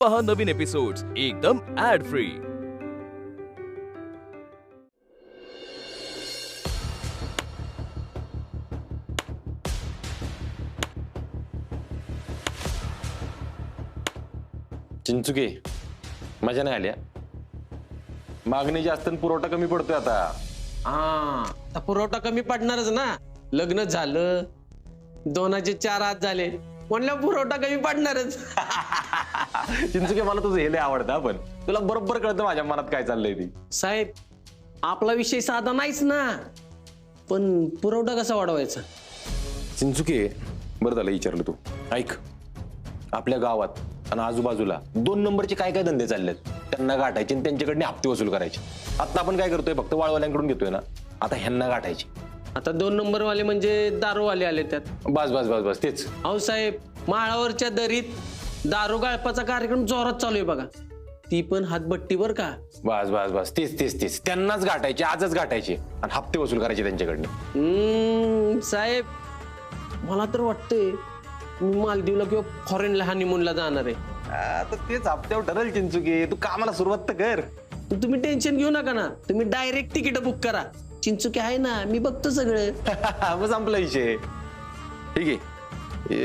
पहा नवीन एपिसोड्स एकदम add free. Chinchuke मजा नाही आल्या। मागणी जास्त आणि पुरवठा कमी पडतोय आता। आता पुरवठा कमी पडणारच ना, लग्न झालं 2,4 हात झाले म्हणलं पुरवठा कमी पडणारच। चिंचुके मला तुझं हे लय आवडतं, पण तुला बरोबर कळतं माझ्या मनात काय चाललंय ती। साहेब आपला विषय साधा नाहीच ना, पण पुरवठा कसा वाढवायचा? चिंचुके बरं झालं विचारलं तू। ऐक, आपल्या गावात आणि आजूबाजूला 2 नंबरचे काय काय धंदे चाललेत त्यांना गाठायचे आणि त्यांच्याकडे हप्ते वसूल करायचे। आता आपण काय करतोय, फक्त वाळवाल्यांकडून घेतोय ना, आता ह्यांना गाठायचे। आता 2 नंबर वाले म्हणजे दारूवाले आले त्यात। बस बस बस बस तेच। अहो साहेब, माळावरच्या दरीत दारू गाळपाचा कार्यक्रम जोरात चालू आहे बघा, ती पण हातभट्टीवर का। बस बस बस तेच तेच तेच, त्यांनाच गाठायचे, आजच गाठायचे आणि हप्ते वसूल करायचे त्यांच्याकडनं। साहेब मला तर वाटतंय मी मालदीवला किंवा फॉरेनला हनीमूनला जाणार आहे। आता तेच हप्त्यावर ठरेल चिंचुके, तू कामाला सुरुवात तर कर। तुम्ही टेन्शन घेऊ नका ना, तुम्ही डायरेक्ट तिकीट बुक करा। चिंचुके आहे ना, मी बघतो सगळं। मग संपला विषय। ठीक आहे,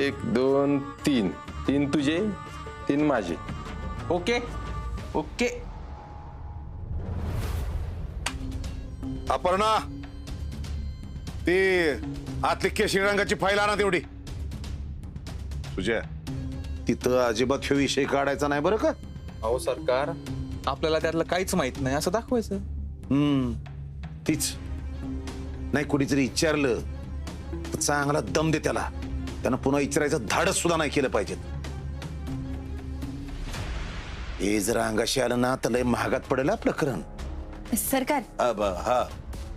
1 2 3 3 तुझे 3 माझे। Okay okay. अपर्णा, ती आतली केशरी रंगाची फाईल आणा तेवढी। तुझ्या तिथं अजिबात हे विषय काढायचा नाही बरं का। अहो सरकार, आपल्याला त्यातलं काहीच माहित नाही असं दाखवायचं। तीच नाही, कुणीतरी विचारलं तर चांगला दम दे त्याला, त्यानं पुन्हा विचारायचं धाडस सुद्धा नाही केलं पाहिजे। हे जर अंगाशी आलं ना तर लय महागात पडेल हा प्रकरण। सरकार हा,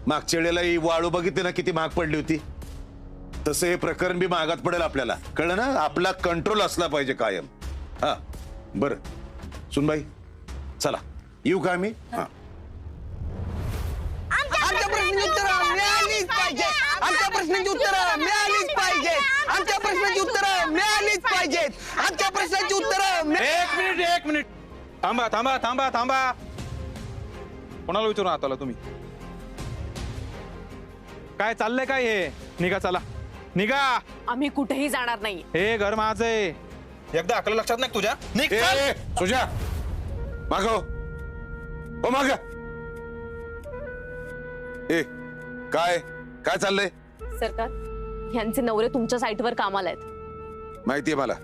मागच्या वेळेला ही वाळू बघितली ना किती महाग पडली होती, तसं हे प्रकरण बी महागात पडेल आपल्याला, कळलं ना। आपला कंट्रोल असला पाहिजे कायम। हा बर सुनबाई, चला येऊ का आम्ही? हा आमच्या प्रश्नाची उत्तरं मिळालीच पाहिजे, आमच्या प्रश्नाची उत्तरं मिळालीच पाहिजेत, आमच्या प्रश्नाची उत्तरं मिळालीच पाहिजेत, आमच्या प्रश्नाची उत्तरं एक मिनिट थांबा थांबा थांबा थांबा। कोणाला विचारून आताला तुम्ही? काय चाललंय काय हे? निघा, चला निघा। आम्ही कुठेही जाणार नाही। हे घर माझं आहे, एकदा अकल लक्षात नाही तुझ्या? निघ चल। तुझ्या मागो ओ माग। ए काय काय चाललंय? सरकार यांचे नवरे तुमच्या साईटवर कामाला आहेत। माहितीये मला,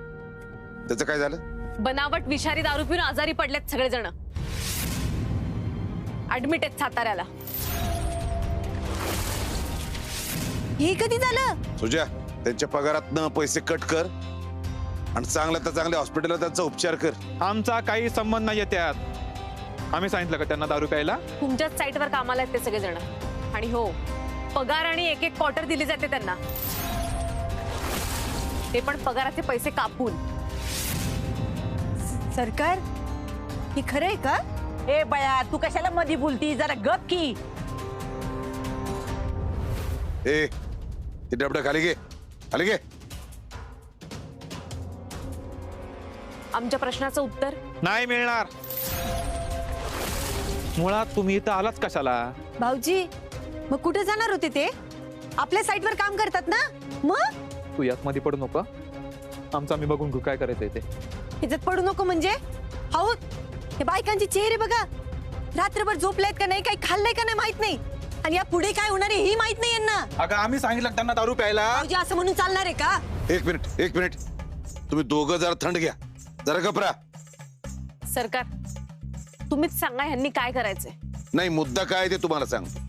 त्याचं काय झालं? बनावट विषारी दारू पिऊन आजारी पडलेत सगळेजण, ऍडमिट आहेत साताऱ्याला। हे कधी झालं? तुझ्या त्यांच्या पगारातनं पैसे कट कर आणि चांगल्या तर चांगल्या हॉस्पिटलला त्यांचा उपचार कर। आमचा काही संबंध नाहीये त्यात। आम्ही सांगितलं का त्यांना दारू प्यायला? तुमच्याच साईटवर कामाला आहेत ते सगळेजण, आणि हो पगार आणि 1-1 क्वार्टर दिली जाते त्यांना, ते पण पगाराचे पैसे कापून। सरकार हे खरं आहे का? ए बया, तू कशाला मध्ये बोलती, जरा गप की। ए ते डबडं खाली घे, खाली घे। आमच्या प्रश्नाचं उत्तर नाही मिळणार। मुळात तुम्ही इथं आलाच कशाला? भाऊजी मग कुठे जाणार होते ते? आपल्या साईटवर काम करतात ना, मग तू यात मध्ये पडू नको, आमचं आम्ही बघून घेऊ काय करायचंय ते। ह्याच्यात पडू नको म्हणजे? हो, हे बायकांचे चेहरे बघा, रात्रभर झोपलेत का नाही, काही खाल्लंय का नाही माहित नाही, आणि या पुढे काय होणार आहे ही माहित नाही यांना। अगं आम्ही सांगितलं त्यांना दारू प्यायला। भाऊजी असं म्हणून चालणार आहे का? एक मिनिट तुम्ही दोघं जरा थंड घ्या, जरा घबरा। सरकार तुम्हीच सांगा ह्यांनी काय करायचंय। नाही, मुद्दा काय ते तुम्हाला सांगतो।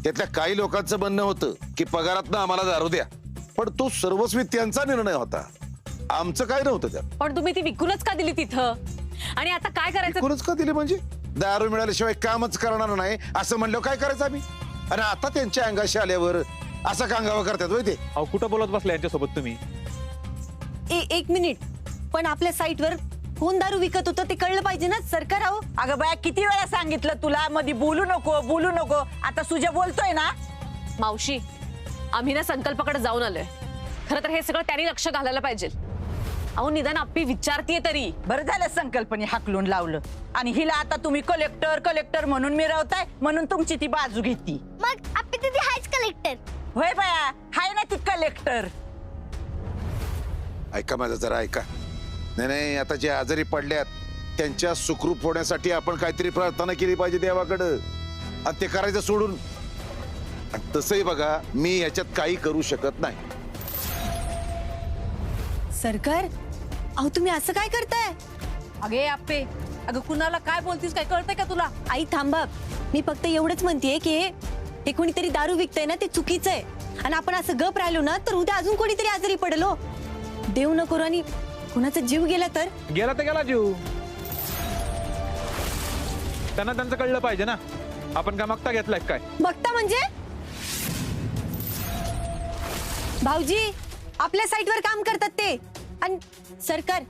त्यातल्या काही लोकांचं म्हणणं होतं की पगारातनं आम्हाला दारू द्या, पण तो सर्वस्वी त्यांचा निर्णय होता, आमचं काय नव्हतं त्यात। पण तुम्ही ती विकूनच का दिली तिथं, आणि आता काय करायचं? कोणच का दिले म्हणजे? दारू मिळाल्याशिवाय कामच करणार नाही असं म्हणलं काय करायचं आम्ही? आणि आता त्यांच्या अंगाशी आल्यावर असा कांगावा करतात होय ते? अहो कुठं बोलत बसला यांच्यासोबत तुम्ही? एक मिनिट, पण आपल्या साईटवर कोण दारू विकत होतं ते कळलं पाहिजे ना सरकार। अहो अगं बया, किती वेळा सांगितलं तुला मध्ये बोलू नको बोलू नको, आता सुजा बोलतोय ना। मावशी आम्ही ना संकल्पाकडे जाऊन आलोय, खरं तर हे सगळं त्यांनी लक्ष घालायला पाहिजे। अहो निदान आप्पी विचारतीये तरी. बरं झालं संकल्पने हाकलून लावलं आणि हिला आता तुम्ही कलेक्टर कलेक्टर म्हणून मिरवताय म्हणून तुमची ती बाजू घेती. मग आपली तिथे हायच कलेक्टर. होय बाया हाय ना ती कलेक्टर. ऐका माझं जरा ऐका. नाही नाही, आता जे आजारी पडल्यात त्यांच्या सुखरूप होण्यासाठी आपण काहीतरी प्रार्थना केली पाहिजे देवाकडं, आणि ते करायचं सोडून. आणि तसंही बघा, मी याच्यात काही करू शकत नाही. सरकार, अहो तुम्ही असं काय करताय? अगे आप्पे, अगं कुणाला काय बोलतीस, काय कळतंय का तुला? आई थांबा, मी फक्त एवढंच म्हणतेय की हे कोणीतरी दारू विकतय ना, ते चुकीचं आहे. आणि आपण असं गप राहिलो ना तर उद्या अजून कोणीतरी आजारी पडेल हो. देव न करू आणि कुणाचा जीव गेला तर गेला जीव. त्यांना त्यांचं कळलं पाहिजे ना, आपण काय मागता घेतलाय काय? बघता म्हणजे भाऊजी आपल्या साईटवर काम करतात ते. आणि सरकार,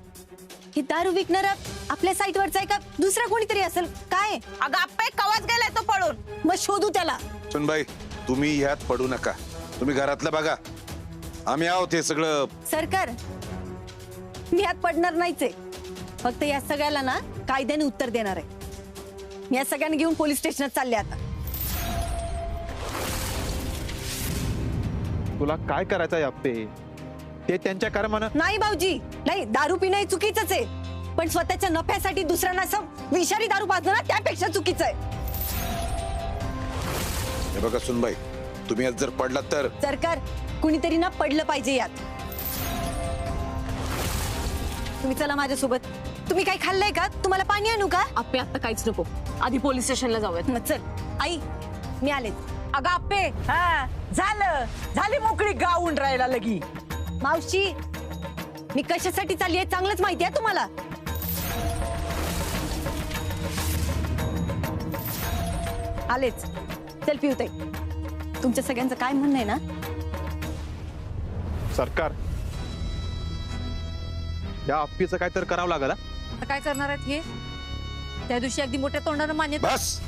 हे दारू विकणार आपल्या साईटवरचा आहे का दुसरा कोणीतरी असेल काय? अगं आप्पा कवाच गेलाय तो पळून. मग शोधू त्याला. सुनबाई, तुम्ही ह्यात पडू नका. तुम्ही घरातलं बघा, आम्ही आहोत हे सगळं. सरकार, मी यात पडणार नाहीच आहे. फक्त या सगळ्याला ना कायद्याने उत्तर देणार आहे. मी या सगळ्यांना घेऊन पोलीस स्टेशनात चालले आता. तुला काय करायचंय आप्पे? ते त्यांच्या कर्मानं. नाही भाऊजी, नाही, दारू पिणं हे चुकीचंच आहे. पण स्वतःच्या नफ्यासाठी दुसऱ्यांना असं विषारी दारू पाजणं ना त्यापेक्षा चुकीचं आहे. हे बघा सुनबाई, तुम्ही आज जर पडलात तर. सरकार, कुणीतरी ना पडलं पाहिजे यात. तुम्ही चला माझ्यासोबत. तुम्ही काही खाल्लंय का? तुम्हाला पाणी आणू का? आप्पे आता काहीच नको, आधी पोलीस स्टेशनला जाऊयात. मग चल आई, मी आले. अगं आप्पे हा झाली मोकळी गावून राहायला लगी. मावशी, मी कशासाठी चालली आहे चांगलंच माहिती आहे तुम्हाला. आलेच. चल पिऊताई, तुमच्या सगळ्यांचं काय म्हणणं आहे ना? सरकार, या आप्पीचं काय तर करावं लागलं. आता काय करणार आहेत हे? त्या दिवशी अगदी मोठ्या तोंडानं मान्य. बस,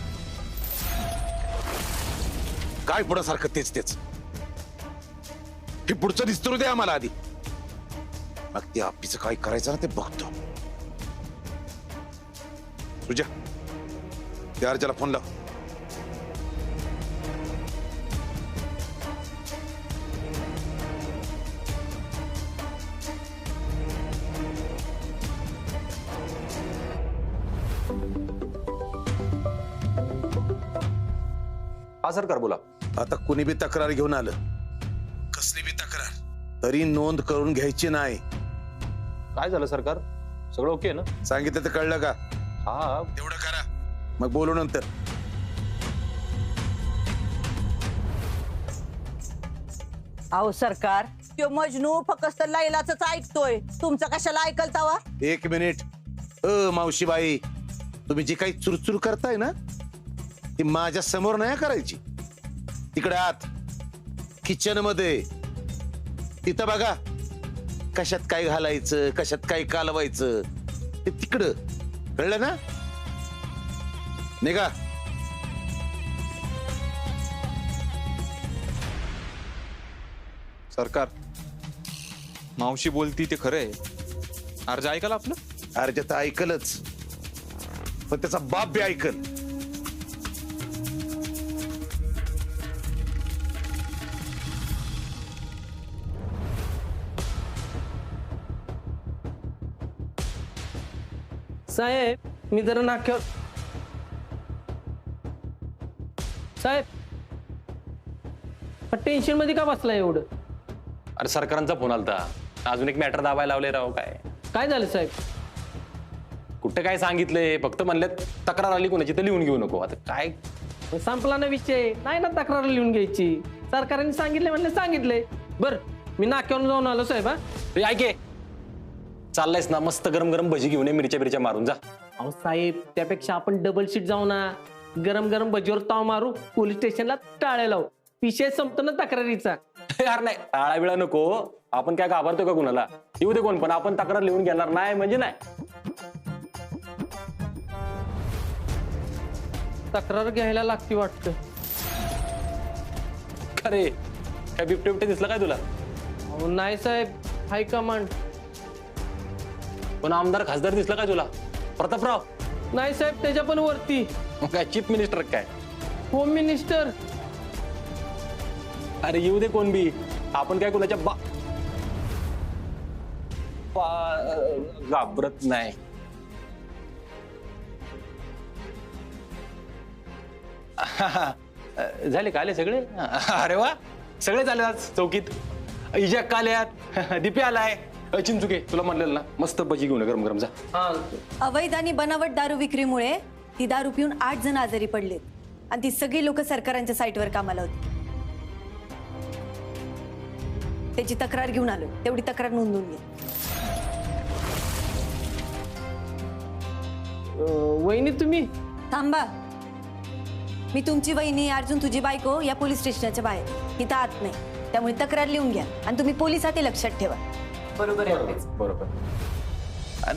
काय पुढं सारखं तेच तेच. हे पुढचं दिसतो द्या आम्हाला आधी, मग त्या आप्पीचं काय करायचं ना ते बघतो. तुझ्या त्या अर्जाला फोन लाव. हा सरकार, बोला. आता कुणी बी तक्रार घेऊन आलं, कसली बी तक्रार, तरी नोंद करून घ्यायची नाही. काय झालं सरकार? सगळं ओके ना? सांगितलं तर कळलं का? हा, तेवढं करा, मग बोलू नंतर. अहो सरकार, तो मजनू फक्त लैलाच ऐकतोय, तुमचं कशाला ऐकल तवा? एक मिनिट. मावशीबाई, तुम्ही जी काही चुरचुर करताय ना ती माझ्या समोर नाही करायची. तिकडे आत किचन मध्ये तिथं बघा, कशात काय घालायचं, कशात काय कालवायचं ते तिकडं, कळलं ना? निघा. सरकार, मावशी बोलती ते खरंय. अर्ज ऐकाल आपलं? अरे तर ऐकलच, पण त्याचा बाप बी ऐकल. साहेब, मी जरा नाक्यावर. साहेब, टेन्शन मध्ये का बसलाय एवढं? अरे सरकारांचा फोन आलता, अजून एक मॅटर दाबायला लावले राव. काय झालं साहेब? कुठं काय सांगितलंय, फक्त म्हणल्यात तक्रार आली कोणाची तर लिहून घेऊ नको. आता काय संपला ना विषय, नाही ना तक्रार लिहून घ्यायची. सरकारने सांगितले म्हणले सांगितले. बर, मी नाक्यावरून जाऊन आलो साहेब. हा ते ऐके, चाललायस ना मस्त गरम गरम भजी घेऊन ये, मिरच्या बिरच्या मारून जा. अहो साहेब, त्यापेक्षा आपण डबल शीट जाऊ ना, गरम गरम भजीवर ताव मारू, पोलीस स्टेशनला टाळे लावू, विषय संपतो ना तक्रारीचा. यार नाही, टाळा बिळा नको. आपण काय घाबरतो का कुणाला? येऊ दे कोण पण, आपण तक्रार लिहून घेणार नाही म्हणजे नाही. तक्रार घ्यायला लागती वाटतं. अरे काय बिबटे बिबटे दिसलं काय तुला? अहो नाही साहेब, हाय कमांड. पण आमदार खासदार दिसला काय तुला? प्रतापराव नाही साहेब, त्याच्या पण वरती मग काय चीफ मिनिस्टर काय? Home minister. अरे येऊ दे कोण बी, आपण काय कोणाच्या घाबरत नाही. झाले का आले सगळे? अरे वा, सगळे झाले आज चौकीत. इजाक आल्यात, दीपी आलाय. चिंचुके तुला म्हणलेलं ना मस्त भजी घेऊन गरम गरम जा. अवैध आणि बनावट दारू विक्रीमुळे ती दारू पिऊन 8 जण आजारी पडलेत आणि ती सगळी लोक सरकारांच्या साईटवर कामाला होती. त्याची तक्रार घेऊन आलो, तेवढी तक्रार नोंदवून घे. वहिनी तुम्ही थांबा. मी तुमची वहिनी, अर्जुन तुझी बायको या पोलीस स्टेशनच्या बाहेर, इथं आत नाही. त्यामुळे तक्रार लिहून घ्या आणि तुम्ही पोलिसात हे लक्षात ठेवा. बरोबर.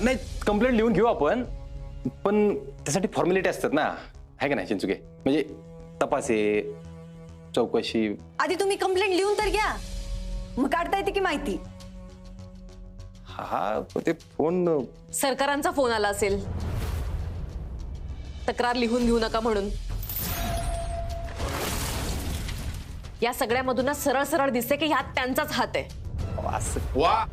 नाही कंप्लेंट लिहून घेऊ आपण, पण त्यासाठी फॉर्मॅलिटी असतात ना, आहे का नाही चिंचुके? म्हणजे तपास आहे, चौकशी. आधी तुम्ही कंप्लेंट लिहून तर घ्या, मग काढता येते की माहिती. हा ते फोन सरकारांचा फोन आला असेल तक्रार लिहून घेऊ नका म्हणून. या सगळ्यामधून ना सरळ सरळ दिसते की ह्यात त्यांचाच हात आहे. असं वा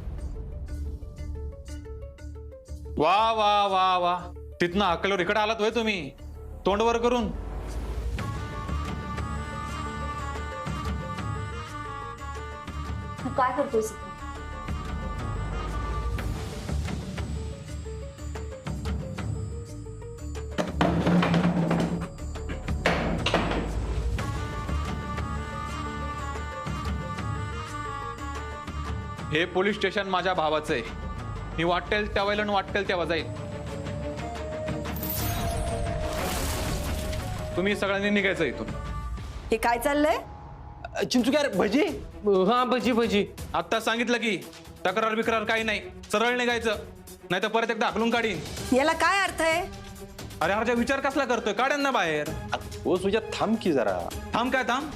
वा वा वा वा, तिथनं अकलवर इकडे आलात होय तुम्ही, तोंडवर करून. काय करतोस? हे पोलीस स्टेशन माझ्या भावाचं आहे. मी वाटेल त्यावेळेला आणि वाटेल तेव्हा जाईल. तुम्ही सगळ्यांनी निघायचं इथून. हे काय चाललंय? चिंचुके अरे भजी. हा भजी. आत्ता सांगितलं की तक्रार बिक्रार काही नाही, सरळ निघायचं, नाही तर परत एकदा हाकलून काढीन. याला काय अर्थ आहे? अरे हा विचार कसला करतोय, काढेन ना बाहेर. हो तुझ्या थांब की जरा. थांब काय थांब?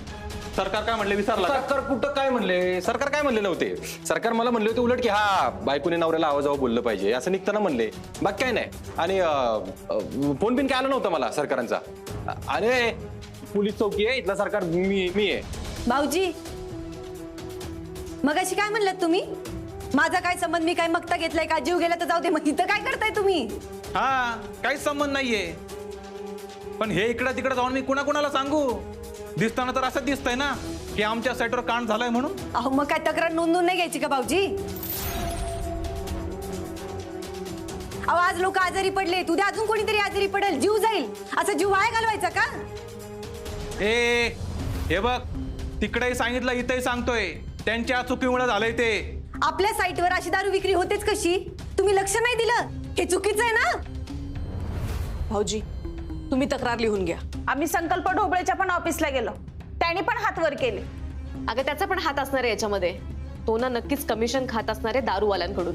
सरकार काय म्हणले विचारला का? सरकार कुठं काय म्हणले? सरकार काय म्हणले नव्हते. सरकार मला म्हणले होते उलट की हा बायकोने नवऱ्याला आवाजावर बोललं पाहिजे असं निघताना म्हणले, बाकी काय नाही. आणि फोन बिन काय आला नव्हता मला सरकारांचा. अरे पोलीस चौकी आहे, इथला सरकार मी आहे. भाऊजी, मगाशी काय म्हणलात तुम्ही? माझा काय संबंध? मी काय मक्ता घेतलाय का? जीव गेला तर जाऊ दे, मग इथं काय करताय तुम्ही? हा काहीच संबंध नाहीये, पण हे इकडे तिकडे जाऊन मी कुणाला सांगू? दिसताना तर असंच दिसतंय ना की आमच्या साईटवर कांड झालाय म्हणून. अहो मग काय तक्रार नोंदवून नाही घ्यायची का भाऊजी? अहो आज लोक आजारी पडले, उद्या अजून कोणीतरी आजारी पडेल, जीव जाईल. असं जीव वाया घालवायचा का? हे बघ, तिकडेही सांगितलं इथेही सांगतोय, त्यांच्या चुकीमुळे झालंय ते. आपल्या साईटवर अशी दारू विक्री होतेच कशी? तुम्ही लक्ष नाही दिलं, हे चुकीचं आहे ना? भाऊजी तुम्ही तक्रार लिहून घ्या. आम्ही संकल्प ढोबळेच्या पण ऑफिसला गेलो, त्यांनी पण हात वर केले. अगं त्याचा पण हात असणार आहे याच्यामध्ये. तो ना नक्कीच कमिशन खात असणार आहे दारूवाल्यांकडून.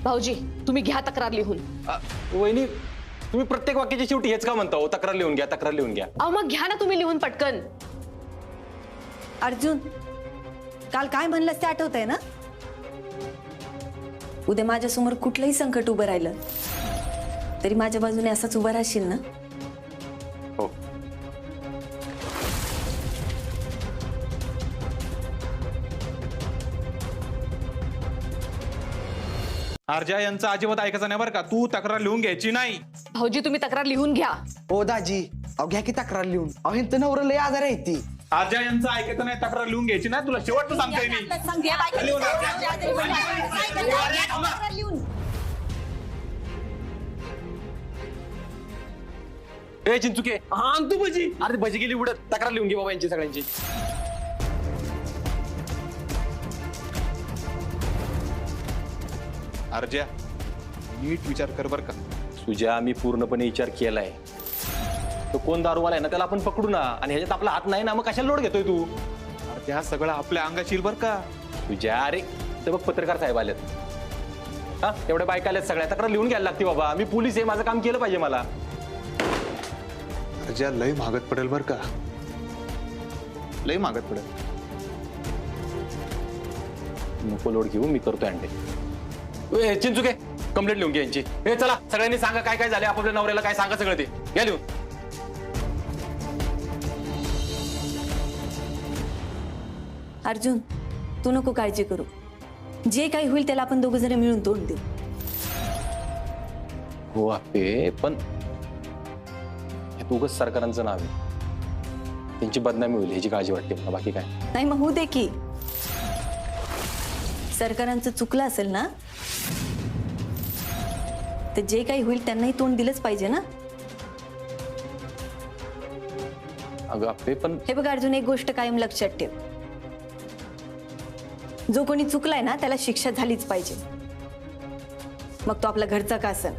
भाऊजी तुम्ही घ्या तक्रार लिहून. वहिनी तुम्ही प्रत्येक वाक्याची शेवटी हेच का म्हणता हो? तक्रार लिहून घ्या, तक्रार लिहून घ्या. अहो मग घ्या ना तुम्ही लिहून पटकन. अर्जुन, काल काय म्हणलंस ते आठवतंय ना? उद्या माझ्यासमोर कुठलंही संकट उभं राहिलं तरी माझ्या बाजूने असाच उभा राहशील ना? हो. अर्जा यांचं अजिबात ऐकायचं नाही बरं का. तू तक्रार लिहून घ्यायची नाही. भाऊजी तुम्ही तक्रार लिहून घ्या. ओ दाजी, अहो घ्या की तक्रार लिहून. अहो ह्यांचं नवरं लय आजार आहे ती. अर्जा यांचं ऐकायचं नाही, तक्रार लिहून घ्यायची नाही. तुला शेवटचं सांगतोय मी. ए चिंचुके, हा तू भजी. अरे भजी गेली उडत. तक्रार लिहून घे बाबा यांची सगळ्यांची. अर्जा नीट विचार कर बर का. तुझ्या मी पूर्णपणे विचार केलाय. तो कोण दारूवाला आहे ना त्याला आपण पकडू ना, आणि ह्याच्यात आपला हात नाही ना, मग कशाला लोड घेतोय तू? अर्जा सगळं आपल्या अंगात येईल बर का. तुझ्या अरे ते बघ पत्रकार साहेब आलेत. हा एवढ्या बायका आल्यात सगळ्या. तक्रार लिहून घ्यायला लागते बाबा. मी पोलीस आहे, माझं काम केलं पाहिजे मला. अर्जा लय मागत पडेल बर का, लय मागत पडेल. नको लोड घेऊ, मी करतो हँडल. चिंचुके कंप्लेंट लिहून घे यांची. चला सगळ्यांनी सांगा काय काय झाले, आपापल्या नवऱ्याला काय सांगा सगळं ते घ्या लिहून. अर्जुन, तू नको काळजी करू. जे काही होईल त्याला आपण दोघं जण मिळून तोंड देऊ. हो आपे, पण हे उगाच सरकारांचं नाव आहे, त्यांची बदनामी होईल ह्याची काळजी वाटते मला, बाकी काय नाही. मग होऊ दे की. सरकारांचं चुकलं असेल ना तर जे काही होईल त्यांनाही तोंड दिलंच पाहिजे ना. अगं आपे, पण हे बघ अर्जुन, एक गोष्ट कायम लक्षात ठेव. जो कोणी चुकलाय ना त्याला शिक्षा झालीच पाहिजे, मग तो आपला घरचा का असेल.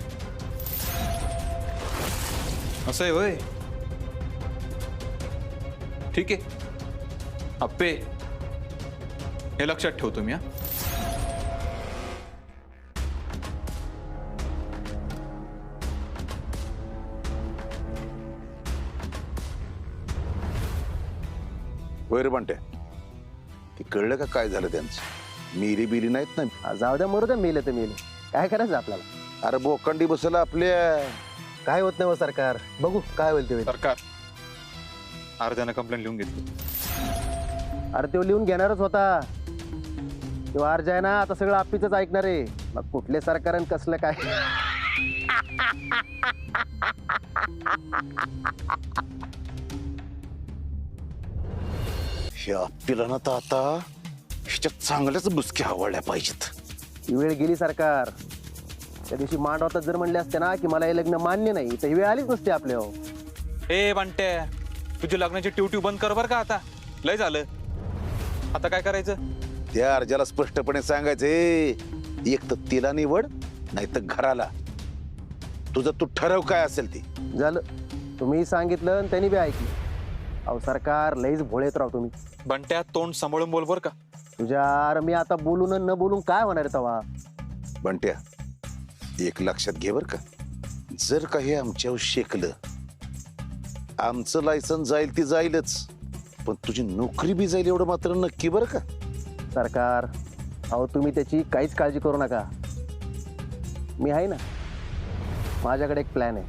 असं आहे होय. ठीक आहे अप्पे, हे लक्षात ठेवतो मी. होय रे बंट्या, ते कळलं का काय झालं त्यांचं? मिरी बिरी नाहीत ना. जाऊ द्या, मरू द्या, मेलं तर मेलं, काय करायचं आपल्याला. अरे बोकंडी बसला आपल्या. काय होत नाही हो सरकार, बघू काय होईल ते. सरकार अर्ध्यानं कंप्लेंट लिहून घेतली. अरे तो लिहून घेणारच होता. तो अर्ज आहे ना, आता सगळं आपीच ऐकणार आहे. मग कुठले सरकार आणि कसलं काय. हे आपल्याला ना तर आता ह्याच्यात चांगल्याच बुसक्या आवडल्या पाहिजेत. ही वेळ गेली सरकार. त्या दिवशी मांडवतात जर म्हणले असते ना की मला हे लग्न मान्य नाही, तर ही वेळ आलीच नसते आपल्यावर. ए बंटे, तुझी लग्नाची ट्यूट्यू बंद कर बर का आता. लय झालं. आता काय करायचं? त्या अर्जाला स्पष्टपणे सांगायचं, एक तर तिला निवड, नाही तर घराला. तुझं तू ठरव काय असेल ते. झालं, तुम्ही सांगितलं आणि त्यांनी बी ऐकलं. अहो सरकार, लईच भोळेत राव तुम्ही. बंट्या, तोंड सांभाळून बोल बर का. तुझ्या अरे मी आता बोलून न बोलून काय होणार आहे तवा. बंट्या, एक लक्षात घे बर का, जर काही आमच्यावर शेकलं, आमचं लायसन जाईल ती जाईलच, पण तुझी नोकरी बी जाईल एवढं मात्र नक्की बर का. सरकार, अहो तुम्ही त्याची काहीच काळजी करू नका. मी आहे ना, माझ्याकडे एक प्लॅन आहे.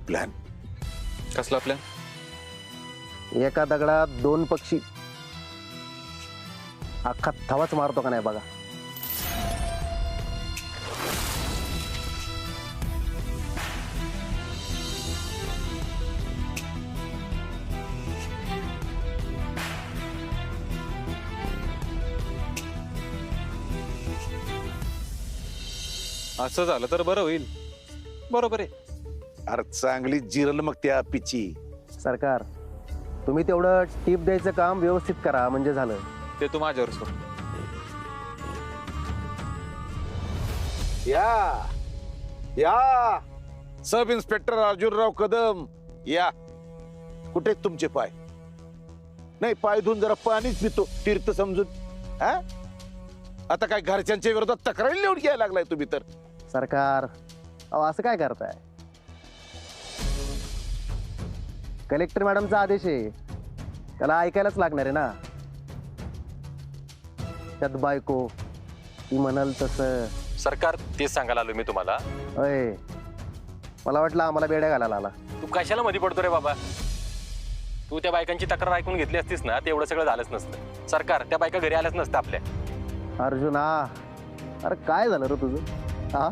प्लॅन? कसला प्लॅन? एका दगडात दोन पक्षी. अख्खा थवाच मारतो का नाही बघा. असं झालं तर बरं होईल. बरोबर आहे. अरे चांगली जिरल मग त्या पिची. सरकार, तुम्ही तेवढं टीप द्यायचं काम व्यवस्थित करा म्हणजे झालं. ते तू माझ्यावर सोड. या या सब इन्स्पेक्टर अर्जुनराव कदम, या. कुठे तुमचे पाय? नाही, पाय धुवून जरा पाणीच पितो तीर्थ समजून. हा, आता काय घरच्यांच्या विरोधात तक्रारी लिहून घ्यायला लागलाय तुम्ही तर. सरकार, अहो असं काय करताय? कलेक्टर मॅडमचा आदेश आहे, त्याला ऐकायलाच लागणार आहे ना. त्यात बायको ती म्हणाल तसं. सरकार तेच सांगायला आलो मी तुम्हाला. अय, मला वाटलं आम्हाला बेड्या घालायला आला. तू कशाला मध्ये पडतो रे बाबा? तू त्या बायकांची तक्रार ऐकून घेतली असतीस ना, ते एवढं सगळं झालंच नसतं. सरकार, त्या बायका घरी आल्याच नसतं आपल्या. अर्जुन, अरे काय झालं रे तुझं? हा,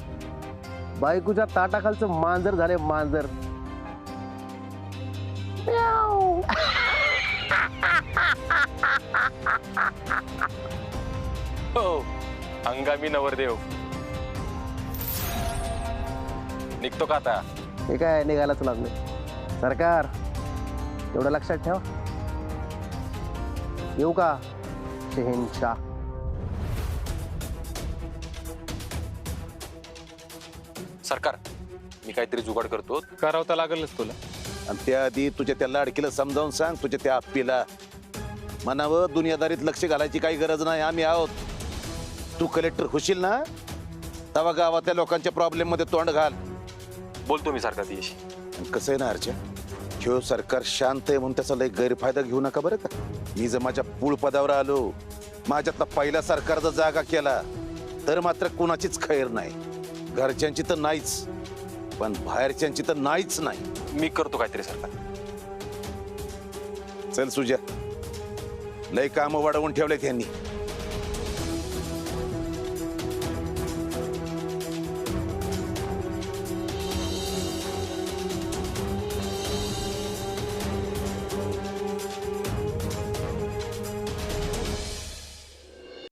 बायकोच्या ताटाखालचं मांजर झाले मांजर. हो, हंगामी नवरदेव निघतो का आता? हे काय निघायलाच लागले. सरकार, तेवढं लक्षात ठेवा. येऊ का शहेनशाह? सरकार, मी काहीतरी जुगाड करतो. करावं तर लागलच तुला. आणि त्याआधी तुझ्या त्या लाडकीला समजावून सांग, तुझ्या त्या आप्पीला म्हणावं, दुनियादारीत लक्ष घालायची काही गरज नाही, आम्ही आहोत. तू कलेक्टर होशील ना, तेव्हा गावातल्या लोकांच्या प्रॉब्लेम मध्ये तोंड घाल. बोलतो मी सरकार दिशी. आणि कसं आहे ना अर्च्या, ह्यो सरकार शांत आहे म्हणून त्याचा लय गैरफायदा घेऊ नका बरं का. मी जर माझ्या पूळ पदावर आलो माझ्यातला पहिल्या सरकारचा जागा केला तर मात्र कुणाचीच खैर नाही. घरच्यांची तर नाहीच, पण बाहेरच्यांची तर नाहीच नाही. मी करतो काहीतरी सरकार. चल सुजा, लय काम वाढवून ठेवलेत यांनी.